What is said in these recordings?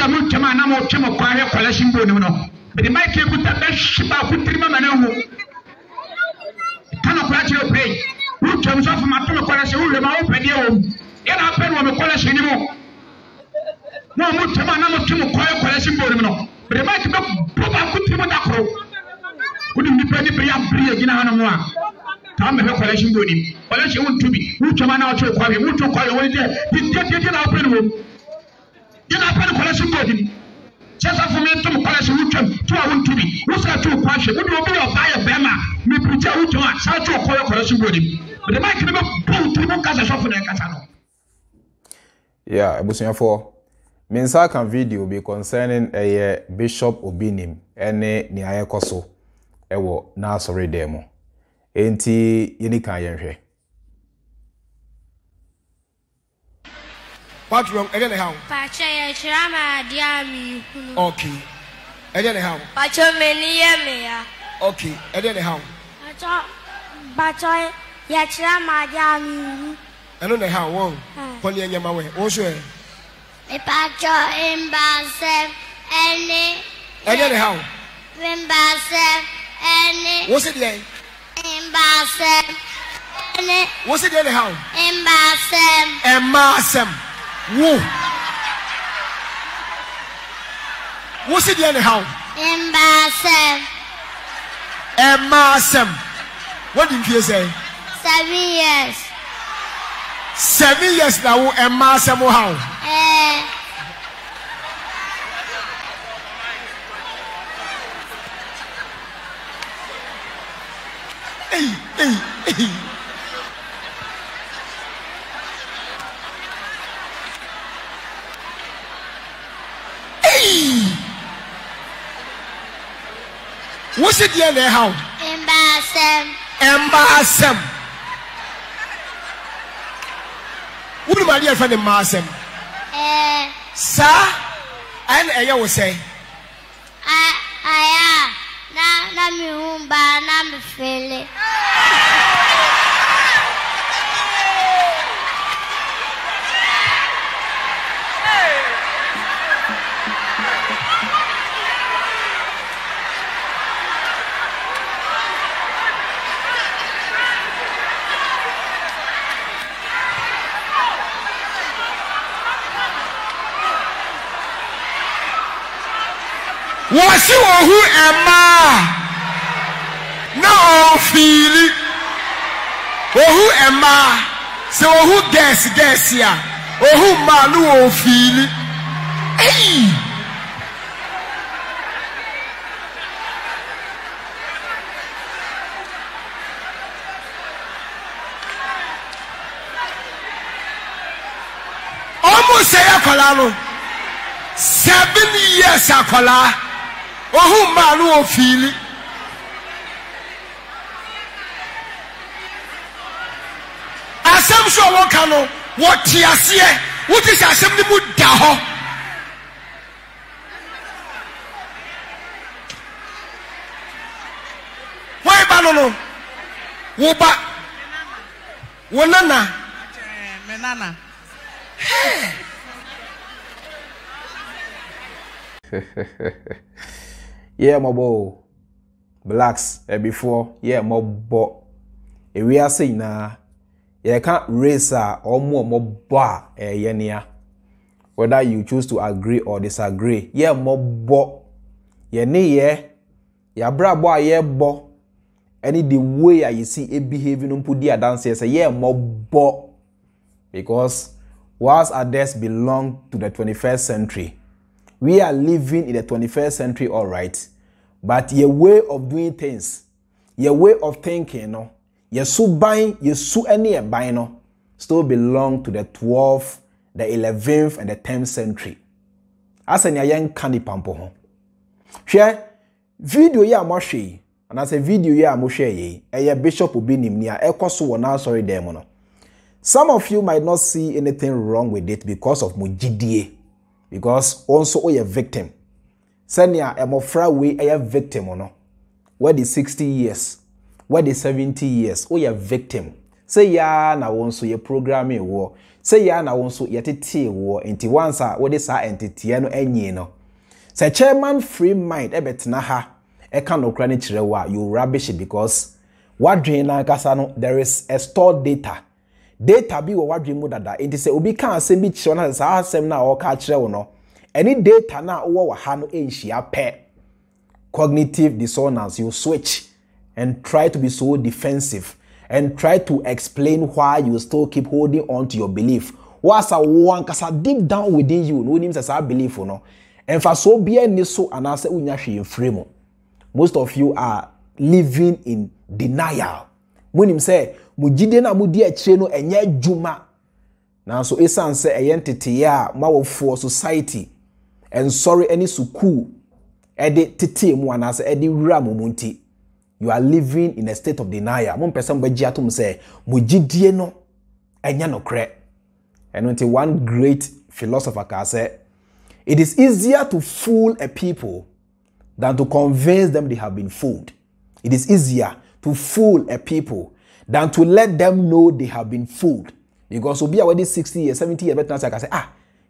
Mr. Mutama na mo chemo kwa he collection bo ni no. But the mic you put that shiba kutrima manahu. Kana kwa chiro pray. Mutama so for matomo collection wo le ma wo pede wo. Ya na pede wo me collection ni mo. No Mutama na mo chemo kwa he collection bo ni no. But the mic be ba kutrima da kro. Kudi ni pede pre ya pre gina hana mo a. Ta me he collection bo ni. Collection won to be. Mutama na o chiro kwa he mutu kwa he wo de. Di na pede wo. You know, I collection body. Just for me to collection to I want to be. What's that to question? Would you be a buyer Bema? Me put out to us, how to call a collection body. But the mic never pull to the casa for the Catano. Yeah, I was here for Mensa can video be concerning a Bishop Obinim, any near Koso, ewo na sorry demo. Enti yenika yenhwe. What's wrong? I don't know how. Pacha Shrama Diami. Okay. I don't know how. Pacha Menia. Okay. I don't know how. Pacha Yachrama Diami. I don't know how. One. Pony and Yamawe. Also, a pacha in Basem. Any. I don't know how. In Basem. Any. What's it there? In Basem. Any. What's it there? How? In Basem. And Massam. Woo. What's it there? How? In Basem. And Massam. What did you say? 7 years. 7 years now, and Massam how? Hey. What's it there? How? Embassam. What do my dear friend Embassam? Sir, and I will say, na mi humba na mi fele. Was you who am I? No feeling. Who am I? So who guess ya? Who malu feeling? Hey. Almost say a 7 years akola. Oh, man, who feel it? Asam so wakano, what tiasie, what is asem ni mudaho? Why banono? Woba, wonana, menana. Yeah, my boy. Blacks before. Yeah, my boy. If we are saying na, you can't raise or more bar yenia. Whether you choose to agree or disagree. Yeah, my boy. Yeah, ne yeah. Ya bra boy yeah bo. Any the way you see it behaving on put their dance say yeah, my boy. Because whilst others belong to the 21st century. We are living in the 21st century, all right. But your way of doing things, your way of thinking, no, your so buying, your so any buying, no, still belong to the 12th, the 11th, and the 10th century. As an young candy pampo. Share video ya moshe, and as a video ya moshe ye, Bishop Obinim near Ekoso now sorry demono. Some of you might not see anything wrong with it because of mujidie. Because also a victim. Senya emofra we a victim no. Where the 60 years, where the 70 years, we a victim. say ya na won so ye programming wo say ya na won so ye tete wo enti once a wo de sa entity no anyi no say chairman Freemind ebetena ha e ka no kra ne kire wa you rubbish because wadwen na kasa no there is a stored data bi wo wadwen mu dada enti say obi kan asem bi kire na sa asem na wo ka kire wo no any data na wo wa ha no enhia pe cognitive dissonance you switch and try to be so defensive and try to explain why you still keep holding on to your belief. What's a one kasa deep down within you, no names as I believe no. And for so be any so and I say unyashi in frame. Most of you are living in denial. When him say mujide na mudi eche no enye juma. Now so esan say a entity ya ma for society and sorry any suku ede tete mu anase ede wura mumunti. You are living in a state of denial. One person beji atum say mujidie no enya no kre. And until one great philosopher can say it is easier to fool a people than to convince them they have been fooled. It is easier to fool a people than to let them know they have been fooled. Because obi already 60 years, 70 years, better can say,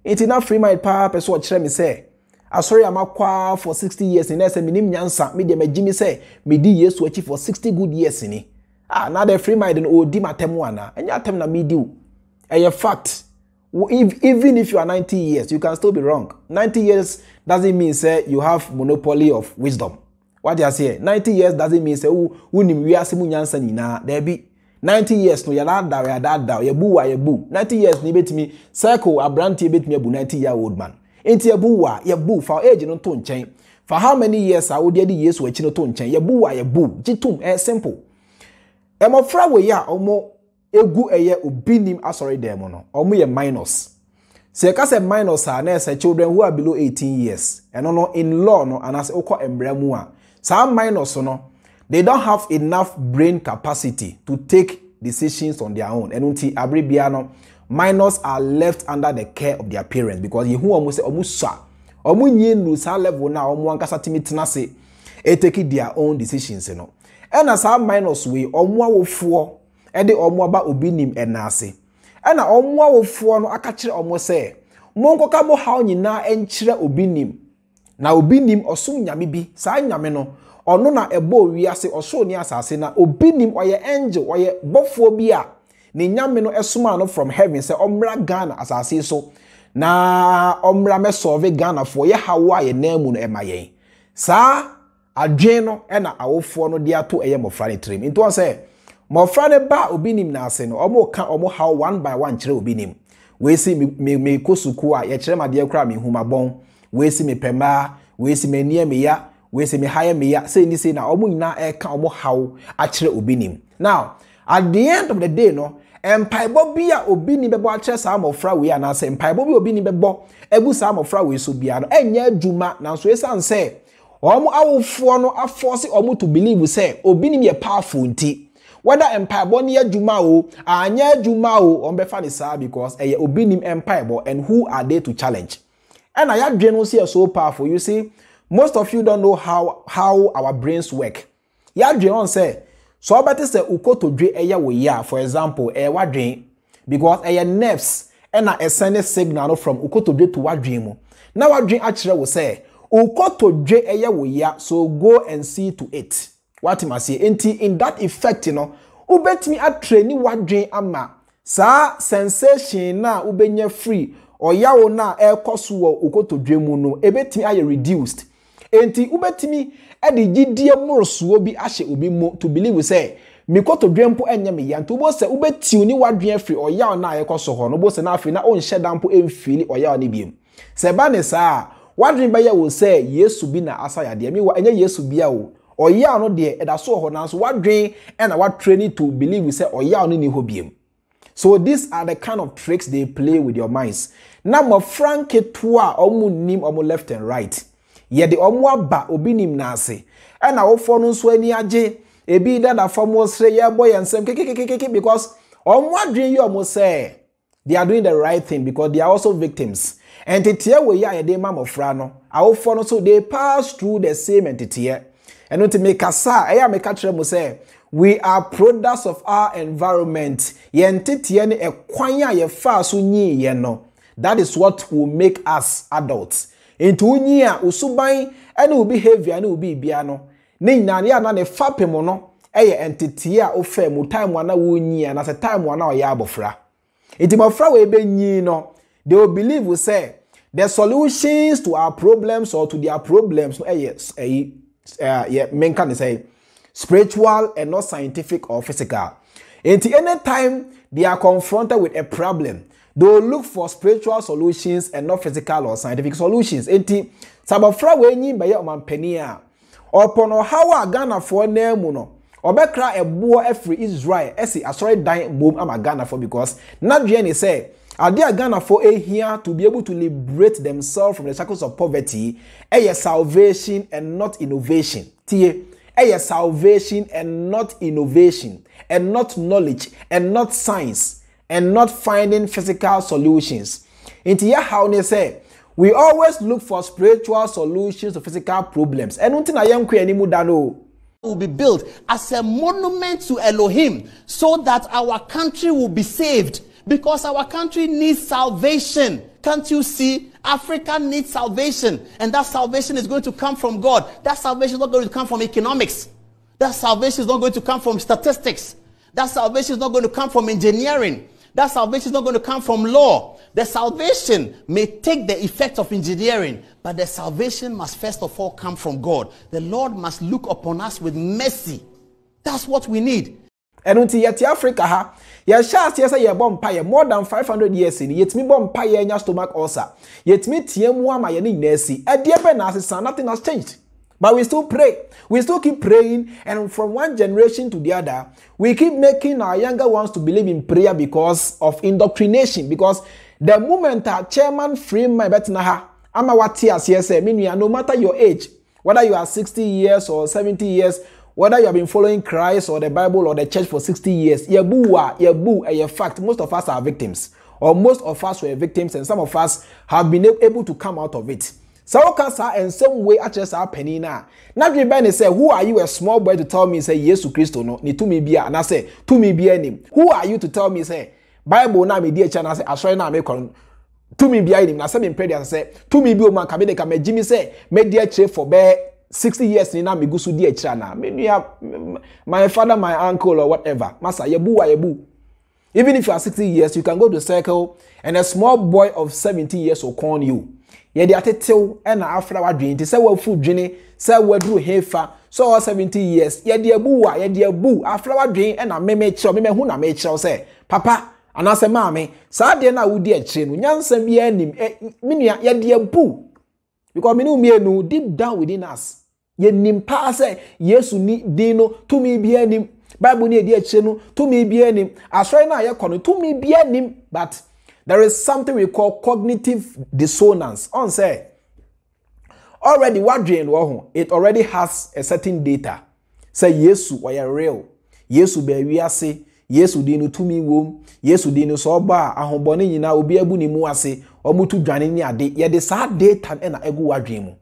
it's enough Freemind pa person what me say. I sorry I'm a for 60 years in SM minim nyansa me de Jimmy say me di yesu achi for 60 good years ni. Now the Freemind and odi matemu ana. Enya tem na me di. A fact. Even if you are 90 years, you can still be wrong. 90 years doesn't mean say you have monopoly of wisdom. What you say? 90 years doesn't mean say unim wiase mu nyansa ni na. There be 90 years no ya da ya bu wa ya bu. 90 years ni betimi circle abranti betimi abu 90-year-old man. Enti yabu wa yabu for age no to nchen. For how many years are we dey Yesu achi no to nchen? Yabu wa yabu. Jitum simple. Emofra we ya omo egu eye obinim asori dem no. Omo ye minors. Se ka say minors are na say children who are below 18 years. Eno no in law no anase okọ embramu a. Some minors no they don't have enough brain capacity to take decisions on their own. Enunti abribia no minors are left under the care of their parents because you who almost say omusa omunye nu sa level na omu ankasa timi tenase e take their own decisions no and as our minors we omu awofo e de omu aba obinim enase and omu awofo no aka kire omu say monkoka mo haw nyina enkyire obinim na obinim osum nyame bi sa nyame no ono na ebo wiase oso ni asase na obinim oye angel oye bofo bi a ni nyame no esuma no from heaven say omra Ghana asase so na omra me solve Ghana for ye hawa ye namu no emayen sa adwen no e na awofo no de ato eye mofra ne trim into on say mofra ne ba obinim na ase no omo ka omo how one by one kire obinim we see me kosuku a ye kire ma de kra me humabon we see me pema we see me nie me ya we see me hire me ya say ni say na omo nyina e ka omo how a kire obinim now at the end of the day no empaibo bia Obinim bebo a kire sa amofra we na say empaibo bi Obinim bebo ebu sa amofra we so bia no enya adwuma na so esan say omo awofo no aforce omo to believe say Obinim ye powerful nti whether empaibo ne adwuma o anya adwuma o on be fa ni sa because eye Obinim empaibo and who are they to challenge and I adwen no say so powerful. You see, most of you don't know how our brains work. Ya adwen on say so better say ukoto dwe eya we ya for example wadwen because eya nerves and a send signal from ukoto dwe to wadwen mu na wadwen a kire wo say ukoto dwe eya we ya so go and see to it what you must say in that effect you know ubetimi a train wadwen ama sa sensation na ubenya free oya wo na ekoso wo ukoto dwe mu no ebetimi aye reduced enti ubetimi edi gidie morosuo bi ahye obi mo to believe we say mikoto dwempo enya me yanto bo se ubetiw ni wadwen afri oya na ayekoso ho no bo se na afri na onhye dampo emfili oya ne biem se ba ne saa wadwen ba ye wo say Yesu bi na asaya de mi wa enya Yesu bia wo oya no de eda so ho na so wadwen and what training to believe we say oya no ni ho biem. So these are the kind of tricks they play with your minds. Na mo franke toa omu nim omu left and right. Ye de omu aba Obinim na ase. E na wofo no so ani age ebi da fam sre ye boy ensem kekekekeke because omu adwen ye omu say they are doing the right thing because they are also victims. Entity we ye de mamofra no awofo no so they pass through the same entity. And to make asa eya make kire mo say We are products of our environment. Yentiti ne ekwanya ye fa so nyi ye no. That is what will make us adults. Into unyi a usuban ene behavior ene ubi bia no. Ne nyane ya na ne fapem no eye entity a ofa mu time wana wonyi na se time wana o ya abofra. Enti mofra we be nyi no, they will believe we say the solutions to our problems or to their problems men can say spiritual and not scientific or physical. Enti anytime they are confronted with a problem, they will look for spiritual solutions and not physical or scientific solutions. Enti sabafra we nyi be omampani a opono how Ghana for name no obekra ebo every Israel esi asori dan mom am Ghana for because nadwe say Adia Ghana for here to be able to liberate themselves from the shackles of poverty, salvation and not innovation. Salvation and not innovation, and not knowledge, and not science, and not finding physical solutions. Into how they say, we always look for spiritual solutions to physical problems. And until I am will be built as a monument to Elohim so that our country will be saved. Because our country needs salvation. Can't you see? Africa needs salvation. And that salvation is going to come from God. That salvation is not going to come from economics. That salvation is not going to come from statistics. That salvation is not going to come from engineering. That salvation is not going to come from law. The salvation may take the effect of engineering, but the salvation must first of all come from God. The Lord must look upon us with mercy. That's what we need. And until yet Africa ha, ya shas yes ye bompaye more than 500 years in yet me bompaye nya stomach ulcer. Yet me tiemu ama ye ni nesi. E de be na asesa nothing has changed. But we still pray. We still keep praying, and from one generation to the other, we keep making our younger ones to believe in prayer because of indoctrination. Because the moment that Chairman Freemind Betnaha ama wati as yes no matter your age, whether you are 60 years or 70 years, whether you have been following Christ or the Bible or the church for 60 years, a fact, most of us are victims. Or most of us were victims, and some of us have been able to come out of it. So in some way, actually, our penny now. Not really say, who are you, a small boy, to tell me, say, yes, to Christ, no, ni to me be, and I say, to me be him. Who are you to tell me, say, Bible now, me dear channel, say, I swear now, make on. To me be him. Now, some in prayer, say, to me be man, come in, come, Jimmy say, me dear chef for bear. 60 years ni na me gusu di echana my father, my uncle or whatever masa yebu. Even if you are 60 years, you can go to circle and a small boy of 70 years will call you. Ye de atetew and after wadwen ti say wa fu dwene say wadru hefa so 70 years ye de abu after wadwen and meme che meme hu na me che say papa anase maame sa de na wudi a kire no nyansa bi anim menua ye de abu because me no deep down within us ye nim pa say Yesu ni dino to me bi anim Bible ni de a kire no to me bi anim asori na ye kono to me bi anim. But there is something we call cognitive dissonance. On say already what it already has a certain data. Say Yesu why real. Yesu be we ase. Yesu dinu to me wom. Yesu dinu so ba ahobone nyina obi abu ni mu ase. Omutu dwane ni ade. Ye de sa data na egu wadwen mu.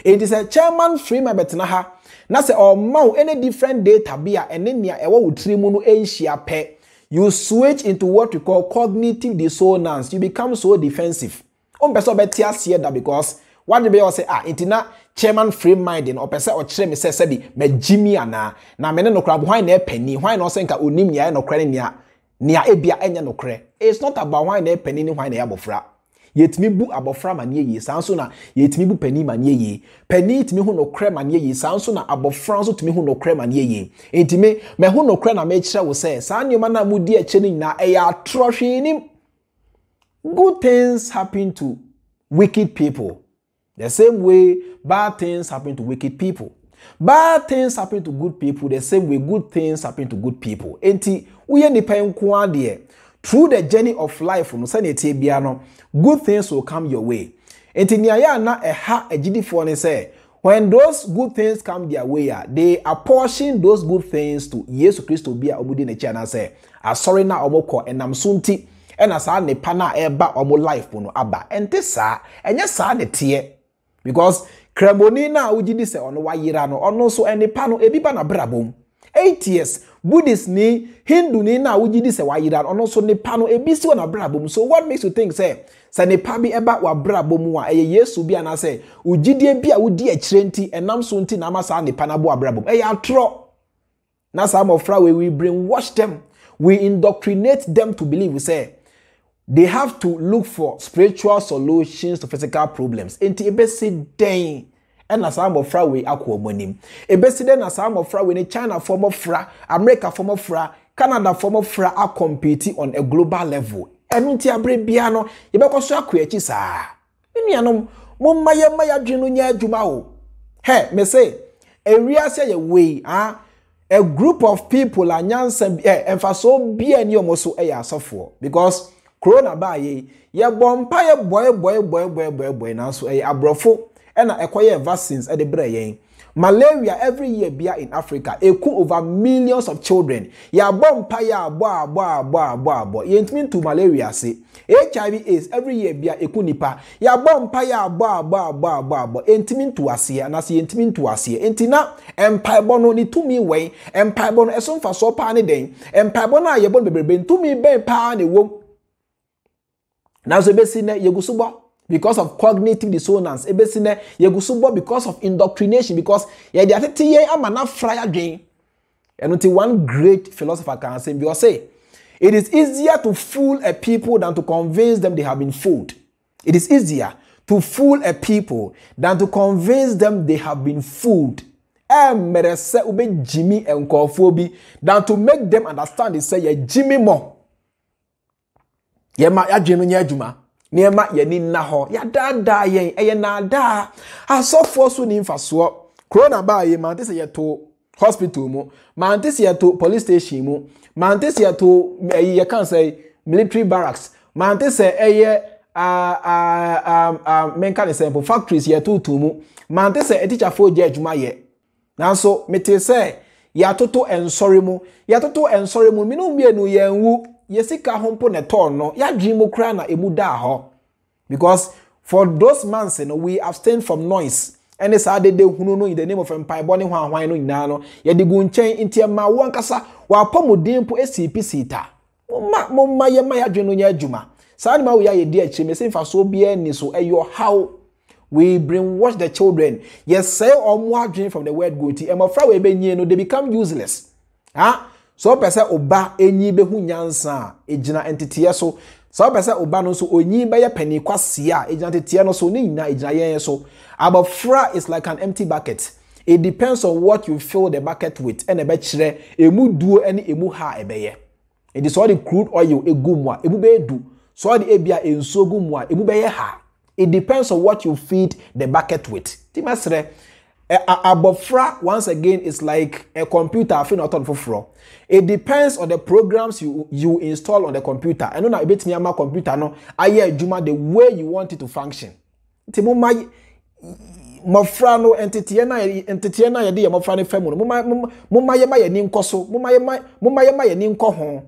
It is a Chairman Freemind betna ha. Na say o any different data bia ene nia ewo wutri mu no enhia pe. You switch into what we call cognitive dissonance. You become so defensive. Person betia see that because what the be say intina Chairman Freemind or person or chere me say me Jimmy ana na me no crab why na penny why no say nka onim nya no kre nia ebia enya no kre. It's not about why na penny ni why na abofra. Yetimi bu abofra manie yi sanso na yetimi bu penny manie yi penny timi hu no kre manie yi sanso na abofra so timi hu no kre manie yi entimi me hu no kre na me kire wo say san nyoma na mudi a cheni na eya atrohwenim. Good things happen to wicked people the same way bad things happen to wicked people. Bad things happen to good people the same way good things happen to good people. Enti uye nipa nko ade through the journey of life no say netie bia no good things will come your way. Enti niaya na eha agidifo ne say when those good things come their way they apportion those good things to Yesu Kristo bia omudi ne chia na say asori na omokọ enam so nti ena sa ne pa na eba omo life no aba ente sa enye sa ne tie because kremoni na ugidi say ono wayira no ono so ene pa no ebi ba na brabom 8 years. Buddhist ni, Hindu ni na uji di se wa yiran. Ono so nipa no ebisi wa na brabo mu. So what makes you think say nipa bi eba wa brabo mu a eye Yesu bi ana say ugidie bi a wudi akire nti enam so nti na amasa nipa na bo brabo. Eye atro. Na some of we brainwash them. We indoctrinate them to believe, we say, they have to look for spiritual solutions to physical problems. Enti ebesi den and na some of we akwa monim. Ebesi den na some of we China form of fra, America form of fra, Canada form of fra are competing on a global level. Enu nti abre bia no yebekọ so akwa echi saa. Enuanom momma ye maya dwenu nya adwuma o. He me say ewiase ye we a group of people are nyansen emfaso bia ni omoso asofo because corona ba ye bompa ye boy na so abrofo na ekoye vaccines e de bra yen malaria every year bia in Africa eku over millions of children ya bompa ya abo yentimi to malaria say HIV AIDS every year bia eku nipa ya bompa ya abo yentimi to ase na se yentimi to ase entina empaibo no ni tumi wen empaibo no eso mfa so pa ne den empaibo na ye bon bebrebe tumi ben pa ne wom na so besi na yegusubo because of cognitive dissonance ebesine yegusubo because of indoctrination because ye dey atete ye amana fraya dwen and one great philosopher can say because say it is easier to fool a people than to convince them they have been fooled. It is easier to fool a people than to convince them they have been fooled. Merese ube Jimmy enkofobi than to make them understand they say ye Jimmy mo ye ma ya dwenu nya adwuma niema ye ni na ho ya dada yen eye na da asofo so ni mfaso corona ba ye man tese ye to hospital mu man tese ye to police station mu man tese ye to ye kan say military barracks man tese eye men kan sample factories ye to mu man tese e teacher for je adwuma ye nanso mete say ya toto ensori mu minu mienu ye nwu yesika hompo ne ton no ya dwimo kra na emu da ho because for those months we abstain from noise and it's ade de hunu no in the name of empire boni hwan no nyina no ye de gu nchen ntia ma wo ankasa wa pomodin po SCPC ta momma ye ma ya dwino nya adwuma saa ni ma wo ya ye di akire mese mfa so bia ni so eyo how we brainwash the children yes say omo adwin from the word go ti emofra we be nyi no they become useless so pese oba enyi be hu nyansa ejina entity so so pese oba no so onyi be ye pani kwase a ejina entity no so ni nyina ejina yen so abofra is like an empty bucket. It depends on what you fill the bucket with and ebe kire emu duo ene emu ha ebeye it is all the crude oil egu a emu be du so the ebia enso gu a emu be ye ha. It depends on what you feed the bucket with. Timasre abofra once again is like a computer fin not on for. It depends on the programs you install on the computer. I know na ebetimi ama computer no aye adwuma the way you want it to function. Timo mai mofra no entity na ye de mofra no fam no moma ye ma ye ni nkoso moma ye ma ye ni nko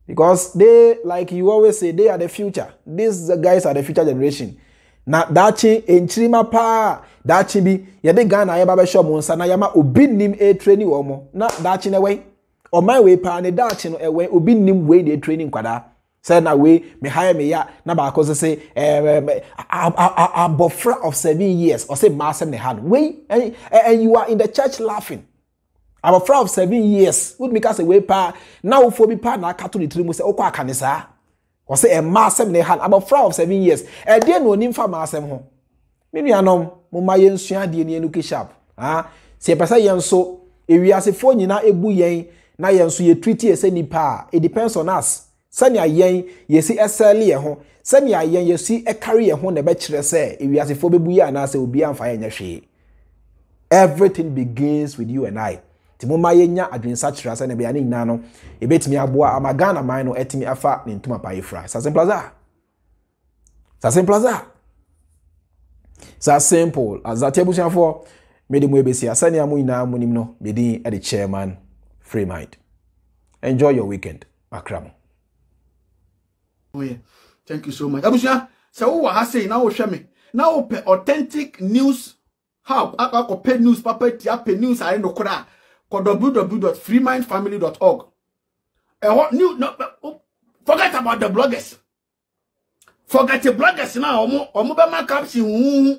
because they, like you always say, they are the future. These guys are the future generation. Na dachi enchirima pa dachi bi yede Ghana ye baba show monsa na yama Obinim training omo na dachi na we o my we pa ne dachi no ewe Obinim we dey training kwada say na we me hire me ya na ba ko say abofra of 7 years or say masem ne hand we and you are in the church laughing. I'm a friend of 7 years. Would make us a way pa now for me pa na kato ni trimu se okwa kanisa. Or say a massem ne hand. I'm a friend of 7 years. E dey no nimfa massem ho. Me nuanom mo ma yensua de ne enuke sharp. Se pesa yenso ewiasefo nyina ebu yen na yenso ye treat ye se nipa. It depends on us. Sanya yen yesi eseli ye ho. Sanya yen yesi e carry ye ho na be kire se ewiasefo bebu ye na se obi amfa ye nya hwe. Everything begins with you and I. Timoma yenya adwensa kira se ne be ani nyina no ebetimi aboa amagana man no etimi afa ne ntuma pa ifra sa simple as that ebusian for mede mu ebesi asane amu nyina munim no bedin e the chairman Freemind. Enjoy your weekend akramo. Oh yeah, thank you so much abusia se wo ha say na wo hwe me na wo pe authentic news how akọ pe news papa ti ape news are no kura www.freemindfamily.org. Forget about the bloggers. Forget the bloggers now. Omo be ma caption hu.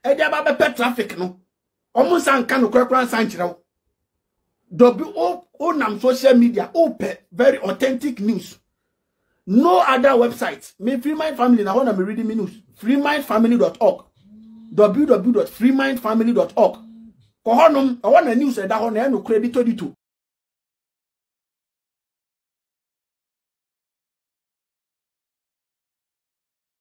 E dia ba be traffic no. Omo san kan kwekwan san kire. Nam social media open very authentic news. No other website. Me Freemind Family na wanna me reading me news. Freemindfamily.org. www.freemindfamily.org. Ko honum I want a news that ho na no credit to